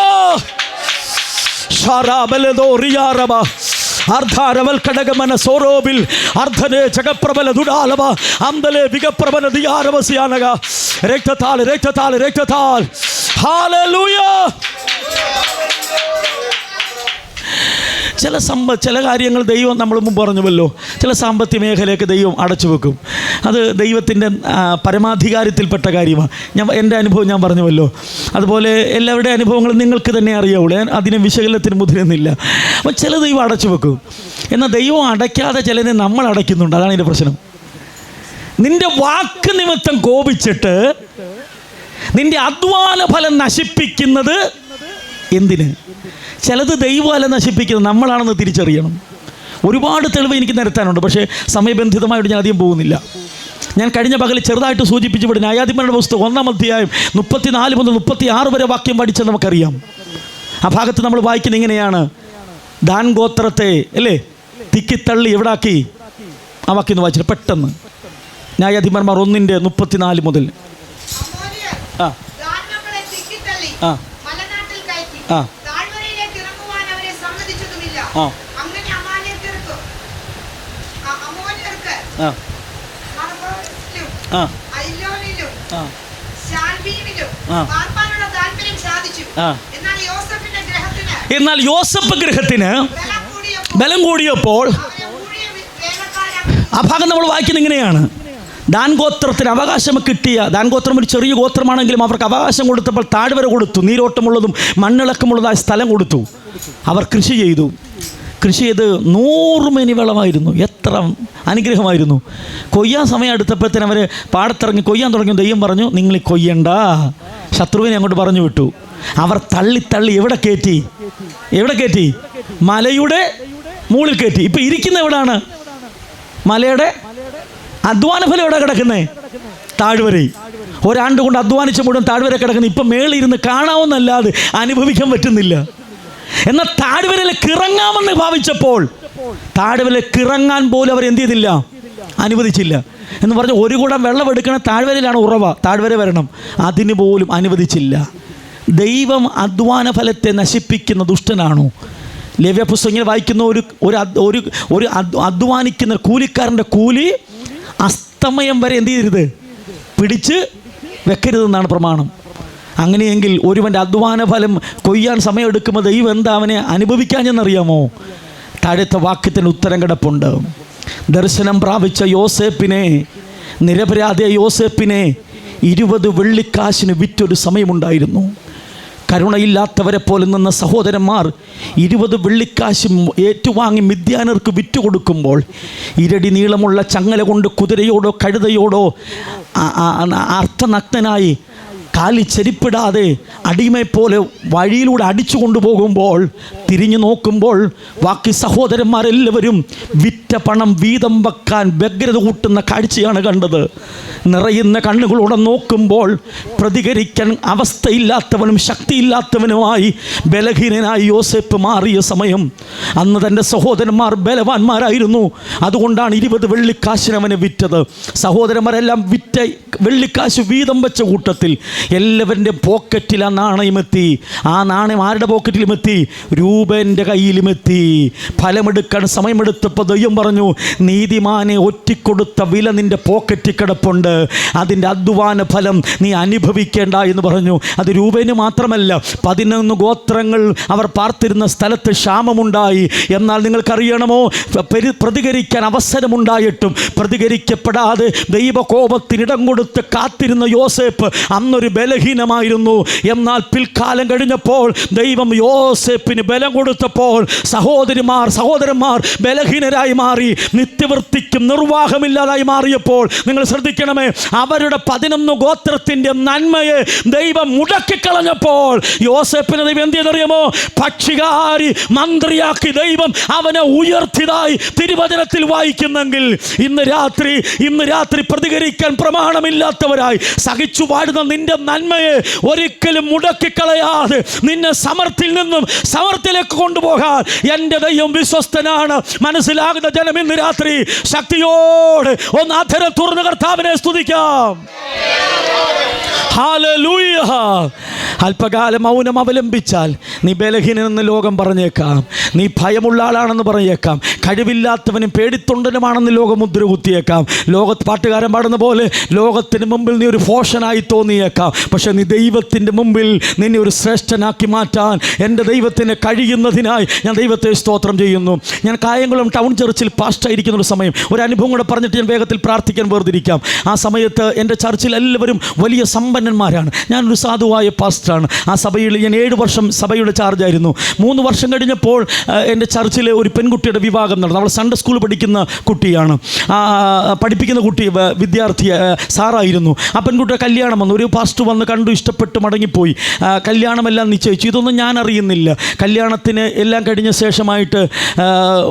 ശാരാബലദോ റിയാറബ അർധാരവൽ കടകമന സോരോബിൽ അർദ്ധനെ ജഗപ്രബല ദുഡാലവ അംദലെ വിഗപ്രബല ദിയാരവസിയാനക രക്തത്താൽ. ഹല്ലേലൂയ. ചില കാര്യങ്ങൾ ദൈവം നമ്മൾ മുമ്പ് പറഞ്ഞുവല്ലോ, ചില സാമ്പത്തിക മേഖലയൊക്കെ ദൈവം അടച്ചു വെക്കും. അത് ദൈവത്തിൻ്റെ പരമാധികാരത്തിൽപ്പെട്ട കാര്യമാണ്. എൻ്റെ അനുഭവം ഞാൻ പറഞ്ഞുവല്ലോ. അതുപോലെ എല്ലാവരുടെയും അനുഭവങ്ങളും നിങ്ങൾക്ക് തന്നെ അറിയാവുള്ളൂ. അതിനെ വിശകലനത്തിന് മുതിരുന്നില്ല. അപ്പോൾ ചില ദൈവം അടച്ചു വെക്കും, എന്നാൽ ദൈവം അടയ്ക്കാതെ ചിലതിനെ നമ്മൾ അടയ്ക്കുന്നുണ്ട്. അതാണ് എൻ്റെ പ്രശ്നം. നിന്റെ വാക്ക് നിമിത്തം കോപിച്ചിട്ട് നിന്റെ അധ്വാന ഫലം നശിപ്പിക്കുന്നത് എന്തിന്? ചിലത് ദൈവമല്ല നശിപ്പിക്കുന്നത്, നമ്മളാണെന്ന് തിരിച്ചറിയണം. ഒരുപാട് തെളിവ് എനിക്ക് നിരത്താനുണ്ട്, പക്ഷേ സമയബന്ധിതമായിട്ട് ഞാൻ അധികം പോകുന്നില്ല. ഞാൻ കഴിഞ്ഞ പകൽ ചെറുതായിട്ട് സൂചിപ്പിച്ചു ന്യായാധിപന്മാരുടെ പുസ്തകം 1-ാം അധ്യായം 34 മുതൽ 36 വരെ വാക്യം പഠിച്ചാൽ നമുക്കറിയാം. ആ ഭാഗത്ത് നമ്മൾ വായിക്കുന്നത് ഇങ്ങനെയാണ്: ദാൻ ഗോത്രത്തെ അല്ലേ തിക്കിത്തള്ളി എവിടാക്കി? ആ വാക്യം ഒന്ന് വായിച്ചിട്ട് പെട്ടെന്ന്. ന്യായാധിപന്മാർ 1:34 മുതൽ. ആ ആ ആ എന്നാൽ യോസഫ് ഗൃഹത്തിന് ബലം കൂടിയപ്പോൾ, ആ ഭാഗം നമ്മൾ വായിക്കുന്നത് ഇങ്ങനെയാണ്: ദാൻ ഗോത്രത്തിന് അവകാശം കിട്ടിയ, ദാൻ ഗോത്രം ഒരു ചെറിയ ഗോത്രമാണെങ്കിലും അവർക്ക് അവകാശം കൊടുത്തപ്പോൾ താഴ്വര കൊടുത്തു, നീരോട്ടമുള്ളതും മണ്ണിളക്കമുള്ളതായ സ്ഥലം കൊടുത്തു. അവർ കൃഷി ചെയ്തു. കൃഷി ചെയ്ത് 100 മേനി വിളവായിരുന്നു. എത്ര അനുഗ്രഹമായിരുന്നു. കൊയ്യാൻ സമയം അടുത്തപ്പോഴത്തേന് അവർ പാടത്തിറങ്ങി കൊയ്യാൻ തുടങ്ങി. ദൈവം പറഞ്ഞു, നിങ്ങൾ കൊയ്യണ്ട, ശത്രുവിനെ അങ്ങോട്ട് പറഞ്ഞു വിട്ടു. അവർ തള്ളി എവിടെ കയറ്റി? മലയുടെ മുകളിൽ കയറ്റി. ഇപ്പം ഇരിക്കുന്ന എവിടാണ്? മലയുടെ അധ്വാന ഫലം എവിടെ കിടക്കുന്നത്? താഴ്വരയിൽ. ഒരാണ്ട് കൊണ്ട് അധ്വാനിച്ച മുഴുവൻ താഴ്വര കിടക്കുന്നത്. ഇപ്പം മേളിരുന്ന് കാണാവുന്നല്ലാതെ അനുഭവിക്കാൻ പറ്റുന്നില്ല. എന്നാൽ താഴ്വരയിലേക്ക് ഇറങ്ങാമെന്ന് ഭാവിച്ചപ്പോൾ താഴ്വരയിലേക്ക് ഇറങ്ങാൻ പോലും അവർ എന്ത് ചെയ്തില്ല? അനുവദിച്ചില്ല. എന്ന് പറഞ്ഞ് ഒരു കുടം വെള്ളം എടുക്കണ താഴ്വരയിലാണ് ഉറവ, താഴ്വര വരണം, അതിന് പോലും അനുവദിച്ചില്ല. ദൈവം അധ്വാന ഫലത്തെ നശിപ്പിക്കുന്ന ദുഷ്ടനാണോ? ലേവ്യ പുസ്തകങ്ങൾ വായിക്കുന്ന ഒരു അധ്വാനിക്കുന്ന കൂലിക്കാരൻ്റെ കൂലി അസ്തമയം വരെ എന്ത് ചെയ്യരുത്? പിടിച്ച് വെക്കരുതെന്നാണ് പ്രമാണം. അങ്ങനെയെങ്കിൽ ഒരുവൻ്റെ അധ്വാന ഫലം കൊയ്യാൻ സമയമെടുക്കുമ്പോൾ ദൈവം എന്താ അവനെ അനുഭവിക്കാഞ്ഞെന്നറിയാമോ? താഴത്തെ വാക്യത്തിന് ഉത്തരം കിടപ്പുണ്ട്. ദർശനം പ്രാപിച്ച യോസേപ്പിനെ, നിരപരാധിയ യോസേപ്പിനെ 20 വെള്ളിക്കാശിന് വിറ്റൊരു സമയമുണ്ടായിരുന്നു. കരുണയില്ലാത്തവരെ പോലെ നിന്ന സഹോദരന്മാർ 20 വെള്ളിക്കാശ് ഏറ്റുവാങ്ങി മിദ്യാനർക്ക് വിറ്റുകൊടുക്കുമ്പോൾ, ഇരടി നീളമുള്ള ചങ്ങല കൊണ്ട് കുതിരയോടോ കഴുതയോടോ അർത്ഥനഗ്നനായി കാലിൽ ചെരിപ്പിടാതെ അടിമയെപ്പോലെ വഴിയിലൂടെ അടിച്ചു കൊണ്ടുപോകുമ്പോൾ തിരിഞ്ഞു നോക്കുമ്പോൾ ബാക്കി സഹോദരന്മാരെല്ലാവരും വിറ്റ പണം വീതം വെക്കാൻ വ്യഗ്രത കൂട്ടുന്ന കാഴ്ചയാണ് കണ്ടത്. നിറയുന്ന കണ്ണുകളോടെ നോക്കുമ്പോൾ പ്രതികരിക്കാൻ അവസ്ഥയില്ലാത്തവനും ശക്തിയില്ലാത്തവനുമായി ബലഹീനനായി യോസേപ്പ് മാറിയ സമയം, അന്ന് തൻ്റെ സഹോദരന്മാർ ബലവാന്മാരായിരുന്നു. അതുകൊണ്ടാണ് 20 വെള്ളിക്കാശിന് അവനെ വിറ്റത്. സഹോദരന്മാരെല്ലാം വിറ്റ വെള്ളിക്കാശ് വീതം വെച്ച കൂട്ടത്തിൽ എല്ലാവരുടെ പോക്കറ്റിൽ ആ നാണയമെത്തി. ആ നാണയം ആരുടെ പോക്കറ്റിലുമെത്തി? രൂപൻ്റെ കയ്യിലുമെത്തി. ഫലമെടുക്കാൻ സമയമെടുത്തപ്പോൾ ദൈവം പറഞ്ഞു, നീതിമാനെ ഒറ്റിക്കൊടുത്ത വില നിൻ്റെ പോക്കറ്റിൽ കിടപ്പുണ്ട്, അതിൻ്റെ അധ്വാന ഫലം നീ അനുഭവിക്കേണ്ട എന്ന് പറഞ്ഞു. അത് രൂപേന് മാത്രമല്ല, 11 ഗോത്രങ്ങൾ അവർ പാർത്തിരുന്ന സ്ഥലത്ത് ക്ഷാമമുണ്ടായി. എന്നാൽ നിങ്ങൾക്കറിയണമോ, പ്രതികരിക്കാൻ അവസരമുണ്ടായിട്ടും പ്രതികരിക്കപ്പെടാതെ ദൈവകോപത്തിനിടം കൊടുത്ത് കാത്തിരുന്ന യോസേപ്പ് അന്നൊരു ബലഹീനമായിരുന്നു. എന്നാൽ പിൽക്കാലം കഴിഞ്ഞപ്പോൾ ദൈവം യോസേപ്പിന് ബലം കൊടുത്തപ്പോൾ സഹോദരന്മാർ ബലഹീനരായി മാറി, നിത്യവൃത്തിക്കും നിർവാഹമില്ലാതായി മാറിയപ്പോൾ നിങ്ങൾ ശ്രദ്ധിക്കണമേ, അവരുടെ 11 ഗോത്രത്തിൻ്റെ നന്മയെ ദൈവം മുടക്കിക്കളഞ്ഞപ്പോൾ യോസേപ്പിനെ ദൈവം എന്ത് ചെയ്തറിയാമോ? പക്ഷികാരി മന്ത്രിയാക്കി ദൈവം അവനെ ഉയർത്തിയതായി തിരുവചനത്തിൽ വായിക്കുന്നെങ്കിൽ, ഇന്ന് രാത്രി പ്രതികരിക്കാൻ പ്രമാണമില്ലാത്തവരായി സഹിച്ചു വാഴുന്ന നിന്റെ നന്മയെ ഒരിക്കലും മുടക്കിക്കളയാതെ നിന്നെ സമർത്ഥിൽ നിന്നും സമർത്ഥിലേക്ക് കൊണ്ടുപോകാൻ എൻ്റെ ദൈവം വിശ്വസ്തനാണ്. മനസ്സിലാകുന്ന ജനം ഇന്ന് രാത്രി ശക്തിയോടെ ഒന്ന് അധരം തുറന്ന് കർത്താവിനെ സ്തുതിക്കാം. ഹല്ലേലൂയ. അല്പകാലം മൗനം അവലംബിച്ചാൽ നീ ബലഹീനനെന്ന് ലോകം പറഞ്ഞേക്കാം, നീ ഭയമുള്ള ആളാണെന്ന് പറഞ്ഞേക്കാം, കഴിവില്ലാത്തവനും പേടിത്തൊണ്ടനുമാണെന്ന് ലോകം മുദ്ര കുത്തിയേക്കാം. ലോകത്ത് പാട്ടുകാരൻ പാടുന്ന പോലെ ലോകത്തിന് മുമ്പിൽ നീ ഒരു ഫോഷനായി തോന്നിയേക്കാം. പക്ഷെ നീ ദൈവത്തിൻ്റെ മുമ്പിൽ നിന്നെ ഒരു ശ്രേഷ്ഠനാക്കി മാറ്റാൻ എൻ്റെ ദൈവത്തിന് കഴിയുന്നതിനായി ഞാൻ ദൈവത്തെ സ്തോത്രം ചെയ്യുന്നു. ഞാൻ കായംകുളം ടൗൺ ചർച്ചിൽ പാസ്റ്ററായിരിക്കുന്ന ഒരു സമയം ഒരു അനുഭവം കൂടെ പറഞ്ഞിട്ട് ഞാൻ വേഗത്തിൽ പ്രാർത്ഥിക്കാൻ വേർതിരിക്കാം. ആ സമയത്ത് എൻ്റെ ചർച്ചിൽ എല്ലാവരും വലിയ സമ്പന്നന്മാരാണ്. ഞാനൊരു സാധുവായ പാസ്റ്ററാണ്. ആ സഭയിൽ ഞാൻ 7 വർഷം സഭയുടെ ചാർജായിരുന്നു. 3 വർഷം കഴിഞ്ഞപ്പോൾ എൻ്റെ ചർച്ചിലെ ഒരു പെൺകുട്ടിയുടെ വിവാഹം നടന്നു. അവൾ സൺഡേ സ്കൂൾ പഠിക്കുന്ന കുട്ടിയാണ്, പഠിപ്പിക്കുന്ന കുട്ടി, വിദ്യാർത്ഥി സാറായിരുന്നു. ആ പെൺകുട്ടിയുടെ കല്യാണം വന്നു. ഒരു പാസ്റ്റർ വന്ന് കണ്ടു, ഇഷ്ടപ്പെട്ട് മടങ്ങിപ്പോയി. കല്യാണമെല്ലാം നിശ്ചയിച്ചു. ഇതൊന്നും ഞാൻ അറിയുന്നില്ല. കല്യാണത്തിന് എല്ലാം കഴിഞ്ഞ ശേഷമായിട്ട്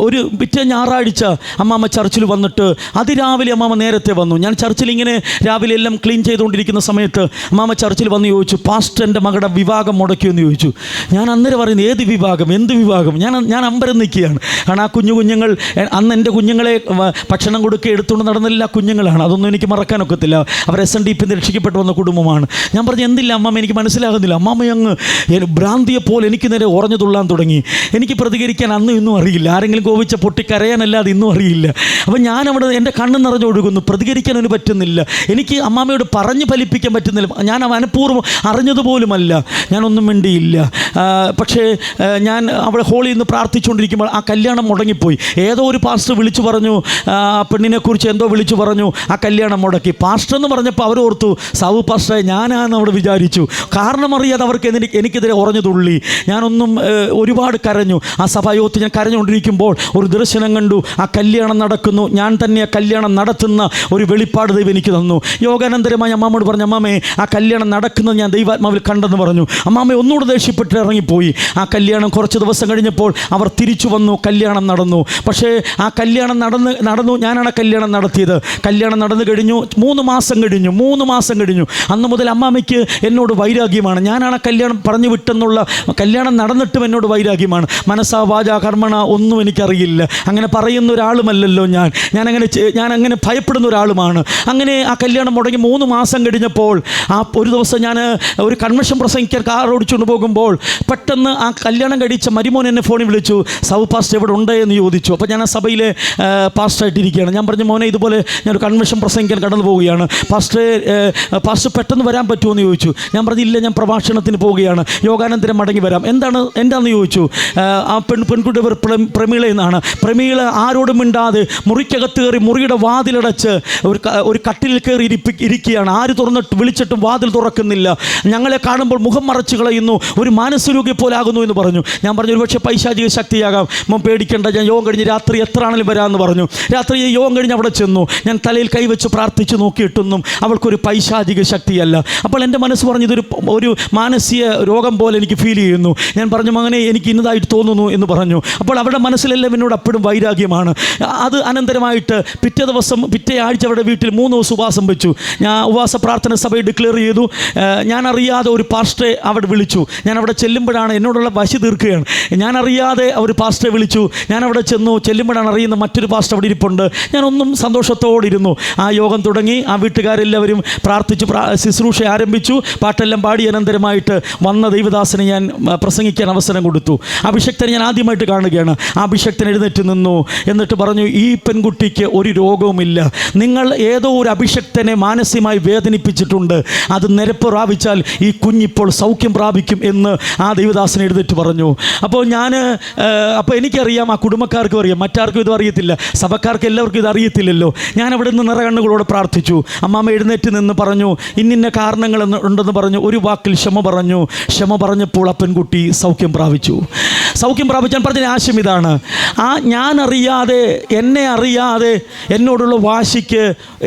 ഒരു പിറ്റേ ഞായറാഴ്ച അമ്മാമ്മ ചർച്ചിൽ വന്നിട്ട് അതിരാവിലെ അമ്മാമ്മ നേരത്തെ വന്നു. ഞാൻ ചർച്ചിൽ ഇങ്ങനെ രാവിലെ എല്ലാം ക്ലീൻ ചെയ്തുകൊണ്ടിരിക്കുന്ന സമയത്ത് അമ്മാമ്മ ചർച്ചിൽ വന്ന് ചോദിച്ചു, പാസ്റ്റർ എൻ്റെ മകളുടെ വിവാഹം മുടക്കിയെന്ന് ചോദിച്ചു. ഞാൻ അന്നേരം പറയുന്നത്, ഏത് വിവാഹം, എന്ത് വിവാഹം? ഞാൻ അമ്പരം നിൽക്കുകയാണ്. കാരണം ആ കുഞ്ഞുങ്ങൾ അന്ന് എൻ്റെ കുഞ്ഞുങ്ങളെ ഭക്ഷണം കൊടുക്കുക എടുത്തുകൊണ്ട് നടന്നില്ല കുഞ്ഞുങ്ങളാണ്. അതൊന്നും എനിക്ക് മറക്കാനൊക്കത്തില്ല. അവർ SNDP രക്ഷിക്കപ്പെട്ടു വന്ന കുടുംബമാണ്. ഞാൻ പറഞ്ഞു, എന്തില്ല അമ്മാമ്മ, എനിക്ക് മനസ്സിലാകുന്നില്ല. അമ്മാമ്മ അങ്ങ് ഭ്രാന്തിയെ പോലെ എനിക്ക് നേരെ ഉറഞ്ഞു തുള്ളാൻ തുടങ്ങി. എനിക്ക് പ്രതികരിക്കാൻ അന്നും ഇന്നും അറിയില്ല. ആരെങ്കിലും കോപിച്ച പൊട്ടിക്കരയാനല്ലാതെ ഇന്നും അറിയില്ല. അപ്പം ഞാനവിടെ എൻ്റെ കണ്ണ് നിറഞ്ഞു ഒഴുകുന്നു. പ്രതികരിക്കാൻ അതിന് പറ്റുന്നില്ല. എനിക്ക് അമ്മാമ്മയോട് പറഞ്ഞ് ഫലിപ്പിക്കാൻ പറ്റുന്നില്ല. ഞാൻ മനഃപൂർവ്വം അറിഞ്ഞതുപോലുമല്ല. ഞാനൊന്നും മിണ്ടിയില്ല. പക്ഷേ ഞാൻ അവിടെ ഹോളിൽ നിന്ന് പ്രാർത്ഥിച്ചുകൊണ്ടിരിക്കുമ്പോൾ ആ കല്യാണം മുടങ്ങിപ്പോയി. ഏതോ ഒരു പാസ്റ്റർ വിളിച്ചു പറഞ്ഞു, പെണ്ണിനെക്കുറിച്ച് എന്തോ വിളിച്ചു പറഞ്ഞു, ആ കല്യാണം മുടക്കി. പാസ്റ്റർ എന്ന് പറഞ്ഞപ്പോൾ അവരോർത്തു സാവു പാസ്റ്ററായി ഞാനാണെന്ന് അവിടെ വിചാരിച്ചു. കാരണം അറിയാതെ അവർക്ക് എനിക്കെതിരെ ഉറഞ്ഞു തുള്ളി. ഞാനൊന്നും ഒരുപാട് കരഞ്ഞു. ആ സഭായോഗത്തിൽ ഞാൻ കരഞ്ഞുകൊണ്ടിരിക്കുമ്പോൾ ഒരു ദർശനം കണ്ടു. ആ കല്യാണം നടക്കുന്നു. ഞാൻ തന്നെ ആ കല്യാണം നടത്തുന്ന ഒരു വെളിപ്പാട് ദൈവം എനിക്ക് തന്നു. യോഗാനന്തരമായി അമ്മാമ്മയോട് പറഞ്ഞു, അമ്മാമ്മേ ആ കല്യാണം നടക്കുന്നത് ഞാൻ ദൈവാത്മാവിൽ കണ്ടെന്ന് പറഞ്ഞു. അമ്മാമ്മ ഒന്നുകൂടെ ദേഷ്യപ്പെട്ട് ഇറങ്ങിപ്പോയി. ആ കല്യാണം കുറച്ച് ദിവസം കഴിഞ്ഞപ്പോൾ അവർ തിരിച്ചു വന്നു. കല്യാണം നടന്നു. പക്ഷേ ആ കല്യാണം നടന്നു. ഞാനാണ് കല്യാണം നടത്തിയത്. കല്യാണം നടന്നു കഴിഞ്ഞു. 3 മാസം കഴിഞ്ഞു. അന്ന് മുതൽ അമ്മാമ്മയ്ക്ക് എന്നോട് വൈരാഗ്യമാണ്. ഞാനാണ് കല്യാണം പറഞ്ഞു വിട്ടെന്നുള്ള, കല്യാണം നടന്നിട്ടും എന്നോട് വൈരാഗ്യമാണ്. മനസ്സാ വാചാ കർമ്മണ ഒന്നും എനിക്കറിയില്ല. അങ്ങനെ പറയുന്ന ഒരാളുമല്ലല്ലോ ഞാനങ്ങനെ ഭയപ്പെടുന്ന ഒരാളുമാണ്. അങ്ങനെ ആ കല്യാണം മുടങ്ങി 3 മാസം കഴിഞ്ഞപ്പോൾ ഒരു ദിവസം ഞാൻ ഒരു കൺവെൻഷൻ പ്രസംഗിക്കാൻ കാർ ഓടിച്ചുകൊണ്ട് പോകുമ്പോൾ പെട്ടെന്ന് ആ കല്യാണം കഴിച്ച മരുമോൻ എന്നെ ഫോണിൽ വിളിച്ചു, സൗ പാസ്റ്റർ എവിടെ ഉണ്ട് എന്ന് ചോദിച്ചു. അപ്പോൾ ഞാൻ ആ സഭയിലെ പാസ്റ്ററായിട്ടിരിക്കുകയാണ്. ഞാൻ പറഞ്ഞു, മോനെ ഇതുപോലെ ഞാനൊരു കൺവെൻഷൻ പ്രസംഗിക്കാൻ കടന്നു പോവുകയാണ്, പാസ്റ്റർ പെട്ടെന്ന് വരാൻ പറ്റുമോ എന്ന് ചോദിച്ചു. ഞാൻ പറഞ്ഞു, ഇല്ല, ഞാൻ പ്രഭാഷണത്തിന് പോവുകയാണ്, യോഗാനന്തരം മടങ്ങി വരാം. എന്താണെന്ന് ചോദിച്ചു. ആ പെൺകുട്ടി പ്രമീള എന്നാണ്. പ്രമീള ആരോടും മിണ്ടാതെ മുറിക്കകത്ത് കയറി മുറിയുടെ വാതിലടച്ച് ഒരു കട്ടിലിൽ കയറി ഇരിക്കുകയാണ്. ആര് വിളിച്ചിട്ടും വാതിൽ തുറക്കുന്നില്ല. ഞങ്ങളെ കാണുമ്പോൾ മുഖം മറച്ചു കളയുന്നു, ഒരു മാനസരോഗിയെ പോലെ ആകുന്നു എന്ന് പറഞ്ഞു. ഞാൻ പറഞ്ഞു, ഒരുപക്ഷെ പൈശാചിക ശക്തിയാകാം, മോൻ പേടിക്കേണ്ട, ഞാൻ യോഗം കഴിഞ്ഞ് രാത്രി എത്ര ആണെങ്കിലും വരാമെന്ന് പറഞ്ഞു. രാത്രി യോഗം കഴിഞ്ഞ് അവിടെ ചെന്നു. ഞാൻ തലയിൽ കൈവച്ച് പ്രാർത്ഥിച്ച് നോക്കിയിട്ടൊന്നും അവൾക്കൊരു പൈശാചിക ശക്തിയല്ല. അപ്പോൾ എൻ്റെ മനസ്സ് പറഞ്ഞു, ഒരു മാനസിക രോഗം പോലെ എനിക്ക് ഫീൽ ചെയ്യുന്നു. ഞാൻ പറഞ്ഞു, മകനെ എനിക്ക് ഇന്നതായിട്ട് തോന്നുന്നു എന്ന് പറഞ്ഞു. അപ്പോൾ അവരുടെ മനസ്സിലെല്ലാം എന്നോട് അപ്പോഴും വൈരാഗ്യമാണ്. അത് അനന്തരമായിട്ട് പിറ്റേ ആഴ്ച അവരുടെ വീട്ടിൽ 3 ദിവസം ഉപവാസം വെച്ചു. ഞാൻ ഉപവാസ പ്രാർത്ഥന സഭയെ ഡിക്ലെയർ ചെയ്തു. ഞാൻ അറിയാതെ ഒരു പാസ്റ്ററെ അവിടെ വിളിച്ചു. ഞാൻ അവിടെ ചെല്ലുമ്പോഴാണ് എന്നോടുള്ള വശി തീർക്കുകയാണ്. ഞാൻ അറിയാതെ ഒരു പാസ്റ്ററെ വിളിച്ചു. ഞാൻ അവിടെ ചെല്ലുമ്പോഴാണ് അറിയുന്ന മറ്റൊരു പാസ്റ്റർ അവിടെ ഇരിപ്പുണ്ട്. ഞാനൊന്നും സന്തോഷത്തോടെ ഇരുന്നു. ആ യോഗം തുടങ്ങി. ആ വീട്ടുകാരെല്ലാവരും പ്രാർത്ഥിച്ചു, ശുശ്രൂഷ ആരംഭിച്ചു. പാട്ടെല്ലാം പാടി അനന്തരമായിട്ട് വന്ന ദൈവദാസനെ ഞാൻ പ്രസംഗിക്കാൻ അവസരം കൊടുത്തു. അഭിഷക്തനെ ഞാൻ ആദ്യമായിട്ട് കാണുകയാണ്. ആ അഭിഷക്തൻ എഴുന്നേറ്റ് നിന്നു. എന്നിട്ട് പറഞ്ഞു, ഈ പെൺകുട്ടിക്ക് ഒരു രോഗവുമില്ല. നിങ്ങൾ ഏതോ ഒരു അഭിഷക്തനെ മാനസികമായി വേദനിപ്പിച്ചിട്ടുണ്ട്. അത് നിരപ്പ് പ്രാപിച്ചാൽ ഈ കുഞ്ഞിപ്പോൾ സൗഖ്യം പ്രാപിക്കും എന്ന് ആ ദൈവദാസൻ എഴുന്നേറ്റ് പറഞ്ഞു. അപ്പോൾ എനിക്കറിയാം, ആ കുടുംബക്കാർക്കും അറിയാം, മറ്റാർക്കും ഇത് അറിയത്തില്ല, സഭക്കാർക്ക് എല്ലാവർക്കും ഇത് അറിയത്തില്ലല്ലോ. ഞാൻ അവിടെ നിന്ന് നിറകണ്ണുകളോട് പ്രാർത്ഥിച്ചു. അമ്മാമ്മ എഴുന്നേറ്റ് നിന്ന് പറഞ്ഞു, ഇന്നിന്ന കാരണങ്ങൾ ഉണ്ടെന്ന് പറഞ്ഞു. ഒരു വാക്കിൽ ക്ഷമ പറഞ്ഞു. ക്ഷമ പറഞ്ഞപ്പോൾ ആ പെൺകുട്ടി സൗഖ്യം പ്രാപിച്ചു. ഞാൻ പറഞ്ഞ ആശയം ഇതാണ്, ഞാൻ അറിയാതെ, എന്നെ അറിയാതെ എന്നോടുള്ള വാശിക്ക്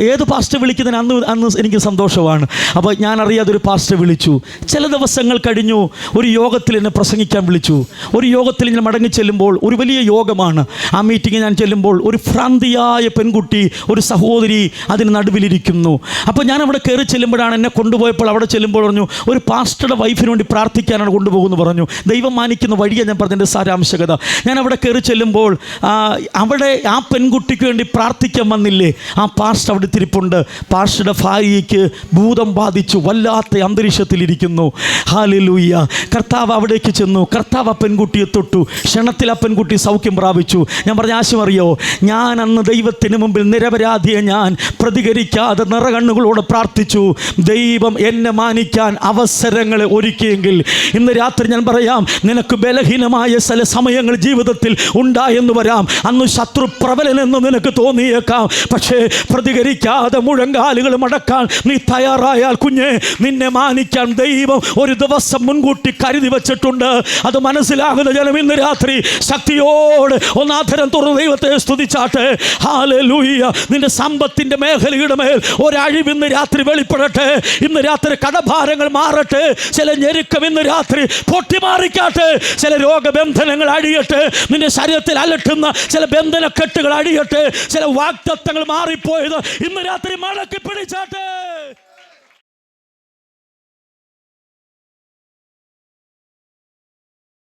ഏത് പാസ്റ്റർ വിളിക്കുന്നതിന് അന്ന് എനിക്ക് സന്തോഷമാണ്. അപ്പോൾ ഞാൻ അറിയാതെ ഒരു പാസ്റ്റർ വിളിച്ചു. ചില ദിവസങ്ങൾ കഴിഞ്ഞു. ഒരു യോഗത്തിൽ എന്നെ പ്രസംഗിക്കാൻ വിളിച്ചു. ഒരു യോഗത്തിൽ ഞാൻ മടങ്ങി ചെല്ലുമ്പോൾ, ഒരു വലിയ യോഗമാണ്. ആ മീറ്റിംഗ് ഞാൻ ചെല്ലുമ്പോൾ ഒരു ഭ്രാന്തിയായ പെൺകുട്ടി, ഒരു സഹോദരി അതിന് നടുവിലിരിക്കുന്നു. അപ്പോൾ ഞാൻ അവിടെ കയറി ചെല്ലുമ്പോഴാണ് എന്നെ കൊണ്ടുപോയപ്പോൾ അവിടെ ചെല്ലുമ്പോൾ പറഞ്ഞു, ഒരു പാസ്റ്ററുടെ വൈഫിന് വേണ്ടി പ്രാർത്ഥിക്കാനാണ് കൊണ്ടുപോകുമെന്ന് പറഞ്ഞു. ദൈവം മാനിക്കുന്ന വഴിയാണ് ഞാൻ പറഞ്ഞതിൻ്റെ സാരാംശകത. ഞാൻ അവിടെ കയറി ചെല്ലുമ്പോൾ അവിടെ ആ പെൺകുട്ടിക്ക് വേണ്ടി പ്രാർത്ഥിക്കാൻ വന്നില്ലേ, ആ പാസ്റ്റർ അവിടെ തിരിപ്പുണ്ട്. പാസ്റ്ററുടെ ഭാര്യയ്ക്ക് ഭൂതം ബാധിച്ചു വല്ലാത്ത അന്തരീക്ഷത്തിലിരിക്കുന്നു. ഹല്ലേലൂയ. കർത്താവ് അവിടേക്ക് ചെന്നു. കർത്താവ് ആ പെൺകുട്ടിയെ തൊട്ടു. ക്ഷണത്തിൽ ആ പെൺകുട്ടി സൗഖ്യം പ്രാപിച്ചു. ഞാൻ പറഞ്ഞ ആശയമറിയോ, ഞാൻ അന്ന് ദൈവത്തിന് മുമ്പിൽ നിരപരാധിയെ ഞാൻ പ്രതികരിക്കാതെ നിറകണ്ണുകളോട് പ്രാർത്ഥിച്ചു. ദൈവം എന്നെ മാനിക്കാൻ അവസരങ്ങളെ ഒരുക്കിയെങ്കിൽ ഇന്ന് രാത്രി ഞാൻ പറയാം, നിനക്ക് ബലഹീനമായ ചില സമയങ്ങൾ ജീവിതത്തിൽ ഉണ്ടായെന്ന് വരാം. അന്ന് ശത്രു പ്രബലനെന്ന് നിനക്ക് തോന്നിയേക്കാം. പക്ഷേ പ്രതികരിക്കാതെ മുഴങ്കാലുകൾ മടക്കാൻ നീ തയ്യാറായാൽ കുഞ്ഞെ, നിന്നെ മാനിക്കാൻ ദൈവം ഒരു ദിവസം മുൻകൂട്ടി കരുതി വച്ചിട്ടുണ്ട്. അത് മനസ്സിലാകുന്ന ജനം ഇന്ന് രാത്രി ശക്തിയോട് ഒന്നാധരം തുറന്ന് ദൈവത്തെ സ്തുതിച്ചാട്ടെ. ഹല്ലേലൂയ. നിന്റെ സമ്പത്തിന്റെ മേഖലയുടെ മേൽ ഒരഴിവ് ഇന്ന് രാത്രി വെളിപ്പെടട്ടെ. ഇന്ന് രാത്രി കടഭാരങ്ങൾ മാറട്ടെ. ചില ഞെരുക്കം ഇന്ന് രാത്രി പൊട്ടിമാറിക്കാട്ടെ. ചില രോഗബന്ധനങ്ങൾ അഴിയട്ടെ. നിന്റെ ശരീരത്തിൽ അലട്ടുന്ന ചില ബന്ധനക്കെട്ടുകൾ അഴിയട്ടെ. ചില വാഗ്ദത്തങ്ങൾ മാറിപ്പോയത് ഇന്ന് രാത്രി മടക്കി പിടിച്ചാട്ടെ.